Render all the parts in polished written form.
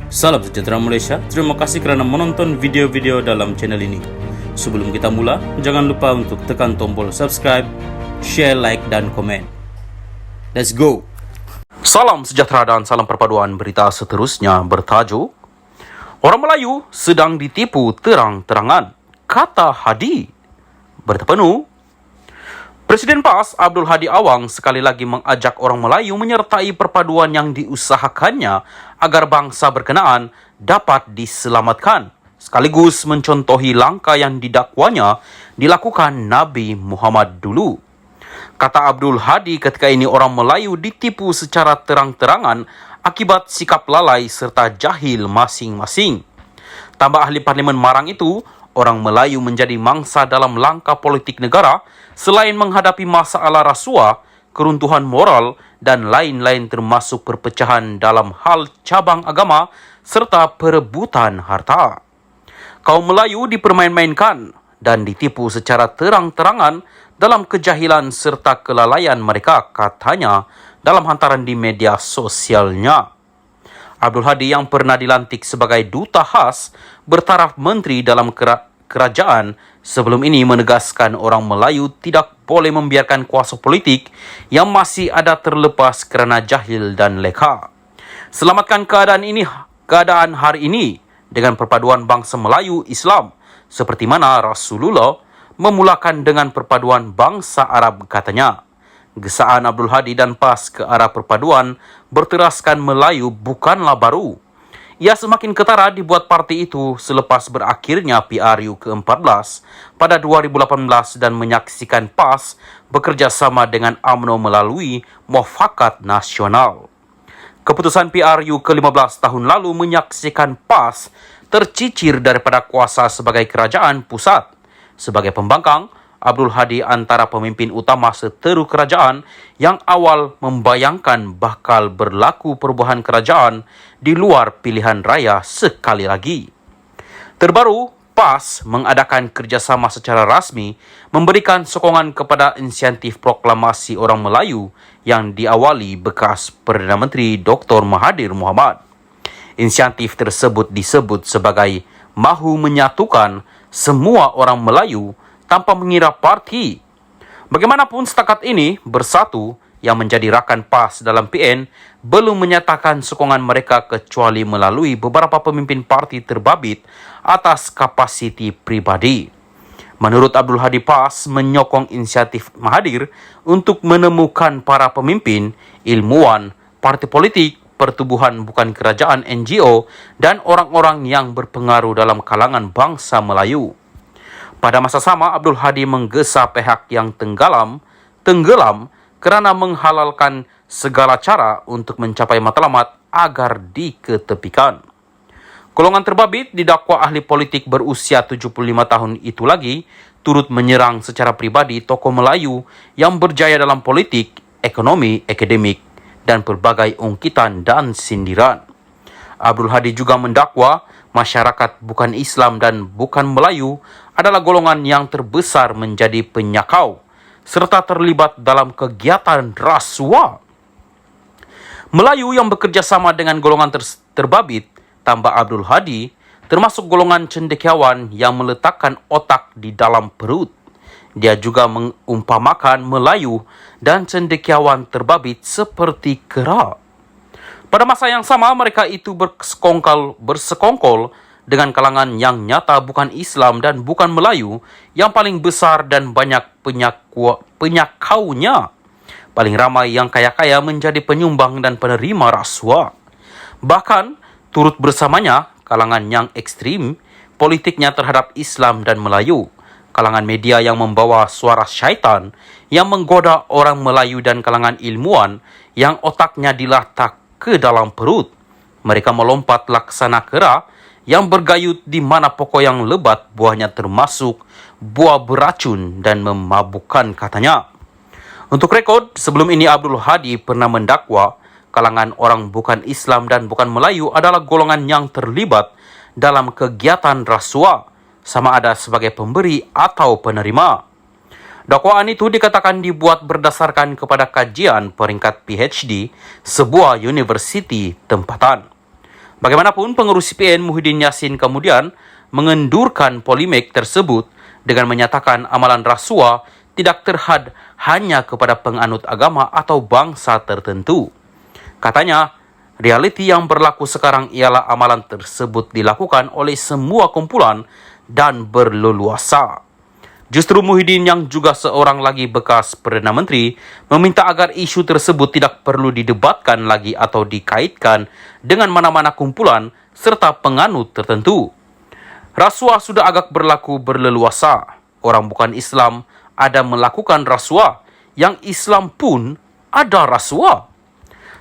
Salam sejahtera Malaysia, terima kasih kerana menonton video-video dalam channel ini. Sebelum kita mula, jangan lupa untuk tekan tombol subscribe, share, like dan komen. Let's go! Salam sejahtera dan salam perpaduan. Berita seterusnya bertajuk Orang Melayu sedang ditipu terang-terangan, kata Hadi. Berita penuh. Presiden PAS Abdul Hadi Awang sekali lagi mengajak orang Melayu menyertai perpaduan yang diusahakannya agar bangsa berkenaan dapat diselamatkan, sekaligus mencontohi langkah yang didakwanya dilakukan Nabi Muhammad dulu. Kata Abdul Hadi, ketika ini orang Melayu ditipu secara terang-terangan akibat sikap lalai serta jahil masing-masing. Tambah ahli Parlimen Marang itu, orang Melayu menjadi mangsa dalam langkah politik negara selain menghadapi masalah rasuah, keruntuhan moral dan lain-lain termasuk perpecahan dalam hal cabang agama serta perebutan harta. Kaum Melayu dipermain-mainkan dan ditipu secara terang-terangan dalam kejahilan serta kelalaian mereka, katanya dalam hantaran di media sosialnya. Abdul Hadi yang pernah dilantik sebagai duta khas bertaraf menteri dalam kerajaan sebelum ini menegaskan orang Melayu tidak boleh membiarkan kuasa politik yang masih ada terlepas kerana jahil dan leka. Selamatkan keadaan hari ini dengan perpaduan bangsa Melayu Islam seperti mana Rasulullah memulakan dengan perpaduan bangsa Arab, katanya. Gesaan Abdul Hadi dan PAS ke arah perpaduan berteraskan Melayu bukanlah baru. Ia semakin ketara dibuat parti itu selepas berakhirnya PRU ke-14 pada 2018 dan menyaksikan PAS bekerjasama dengan UMNO melalui Muafakat Nasional. Keputusan PRU ke-15 tahun lalu menyaksikan PAS tercicir daripada kuasa sebagai kerajaan pusat. Sebagai pembangkang, Abdul Hadi antara pemimpin utama seteru kerajaan yang awal membayangkan bakal berlaku perubahan kerajaan di luar pilihan raya sekali lagi. Terbaru, PAS mengadakan kerjasama secara rasmi memberikan sokongan kepada inisiatif proklamasi orang Melayu yang diawali bekas Perdana Menteri Dr. Mahathir Mohamad. Inisiatif tersebut disebut sebagai mahu menyatukan semua orang Melayu tanpa mengira parti. Bagaimanapun setakat ini, Bersatu yang menjadi rakan PAS dalam PN belum menyatakan sokongan mereka kecuali melalui beberapa pemimpin parti terbabit atas kapasiti pribadi. Menurut Abdul Hadi, PAS menyokong inisiatif Mahathir untuk menemukan para pemimpin, ilmuwan, parti politik, pertubuhan bukan kerajaan NGO dan orang-orang yang berpengaruh dalam kalangan bangsa Melayu. Pada masa sama, Abdul Hadi menggesa pihak yang tenggelam kerana menghalalkan segala cara untuk mencapai matlamat agar diketepikan. Golongan terbabit didakwa ahli politik berusia 75 tahun itu lagi turut menyerang secara pribadi tokoh Melayu yang berjaya dalam politik, ekonomi, akademik dan berbagai ungkitan dan sindiran. Abdul Hadi juga mendakwa masyarakat bukan Islam dan bukan Melayu adalah golongan yang terbesar menjadi penyakau serta terlibat dalam kegiatan rasuah. Melayu yang bekerja sama dengan golongan terbabit, tambah Abdul Hadi, termasuk golongan cendekiawan yang meletakkan otak di dalam perut. Dia juga mengumpamakan Melayu dan cendekiawan terbabit seperti kera. Pada masa yang sama, mereka itu bersekongkol dengan kalangan yang nyata bukan Islam dan bukan Melayu yang paling besar dan banyak penyakaunya. Paling ramai yang kaya-kaya menjadi penyumbang dan penerima rasuah. Bahkan, turut bersamanya kalangan yang ekstrim politiknya terhadap Islam dan Melayu. Kalangan media yang membawa suara syaitan yang menggoda orang Melayu dan kalangan ilmuwan yang otaknya diletak ke dalam perut. Mereka melompat laksana kera yang bergayut di mana pokok yang lebat buahnya termasuk buah beracun dan memabukkan, katanya. Untuk rekod, sebelum ini Abdul Hadi pernah mendakwa kalangan orang bukan Islam dan bukan Melayu adalah golongan yang terlibat dalam kegiatan rasuah, sama ada sebagai pemberi atau penerima. Dakwaan itu dikatakan dibuat berdasarkan kepada kajian peringkat PhD sebuah universiti tempatan. Bagaimanapun, pengurus CPN Muhyiddin Yassin kemudian mengendurkan polemik tersebut dengan menyatakan amalan rasuah tidak terhad hanya kepada penganut agama atau bangsa tertentu. Katanya, realiti yang berlaku sekarang ialah amalan tersebut dilakukan oleh semua kumpulan dan berleluasa. Justru Muhyiddin yang juga seorang lagi bekas Perdana Menteri meminta agar isu tersebut tidak perlu didebatkan lagi atau dikaitkan dengan mana-mana kumpulan serta penganut tertentu. Rasuah sudah agak berlaku berleluasa. Orang bukan Islam ada melakukan rasuah. Yang Islam pun ada rasuah.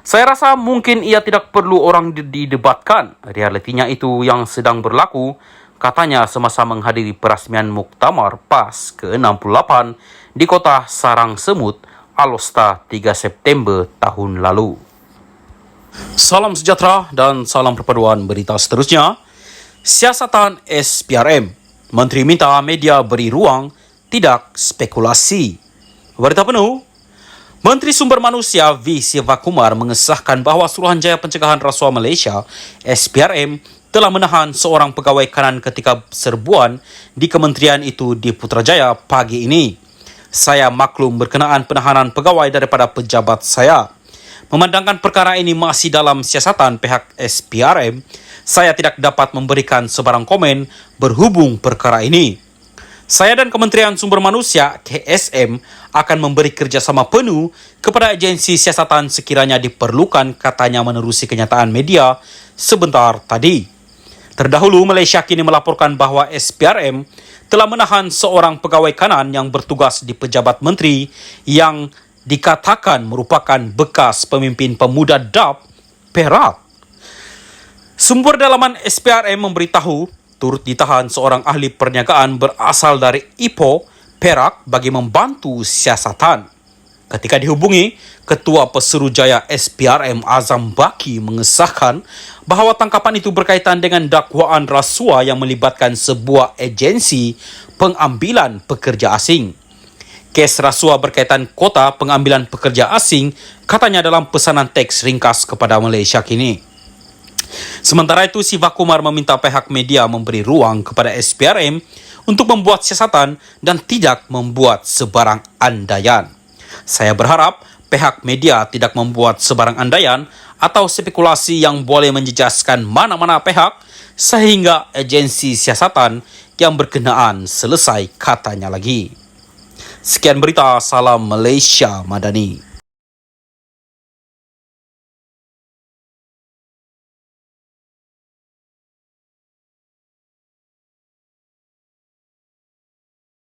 Saya rasa mungkin ia tidak perlu orang didebatkan. Realitinya itu yang sedang berlaku, katanya semasa menghadiri perasmian Muktamar PAS ke-68 di kota Sarang Semut, Alosta 3 September tahun lalu. Salam sejahtera dan salam perpaduan berita seterusnya. Siasatan SPRM. Menteri minta media beri ruang, tidak spekulasi. Berita penuh. Menteri Sumber Manusia V. Sivakumar mengesahkan bahawa Suruhanjaya Pencegahan Rasuah Malaysia SPRM telah menahan seorang pegawai kanan ketika serbuan di kementerian itu di Putrajaya pagi ini. Saya maklum berkenaan penahanan pegawai daripada pejabat saya. Memandangkan perkara ini masih dalam siasatan pihak SPRM, saya tidak dapat memberikan sebarang komen berhubung perkara ini. Saya dan Kementerian Sumber Manusia KSM akan memberi kerjasama penuh kepada agensi siasatan sekiranya diperlukan, katanya menerusi kenyataan media sebentar tadi. Terdahulu, Malaysia kini melaporkan bahawa SPRM telah menahan seorang pegawai kanan yang bertugas di pejabat menteri yang dikatakan merupakan bekas pemimpin pemuda DAP Perak. Sumber dalaman SPRM memberitahu turut ditahan seorang ahli perniagaan berasal dari Ipoh, Perak bagi membantu siasatan. Ketika dihubungi, Ketua Pesuruhjaya SPRM Azam Baki mengesahkan bahawa tangkapan itu berkaitan dengan dakwaan rasuah yang melibatkan sebuah agensi pengambilan pekerja asing. Kes rasuah berkaitan kota pengambilan pekerja asing, katanya dalam pesanan teks ringkas kepada Malaysia kini. Sementara itu, Sivakumar meminta pihak media memberi ruang kepada SPRM untuk membuat siasatan dan tidak membuat sebarang andaian. Saya berharap pihak media tidak membuat sebarang andaian atau spekulasi yang boleh menjejaskan mana-mana pihak sehingga agensi siasatan yang berkenaan selesai, katanya lagi. Sekian berita, salam Malaysia Madani.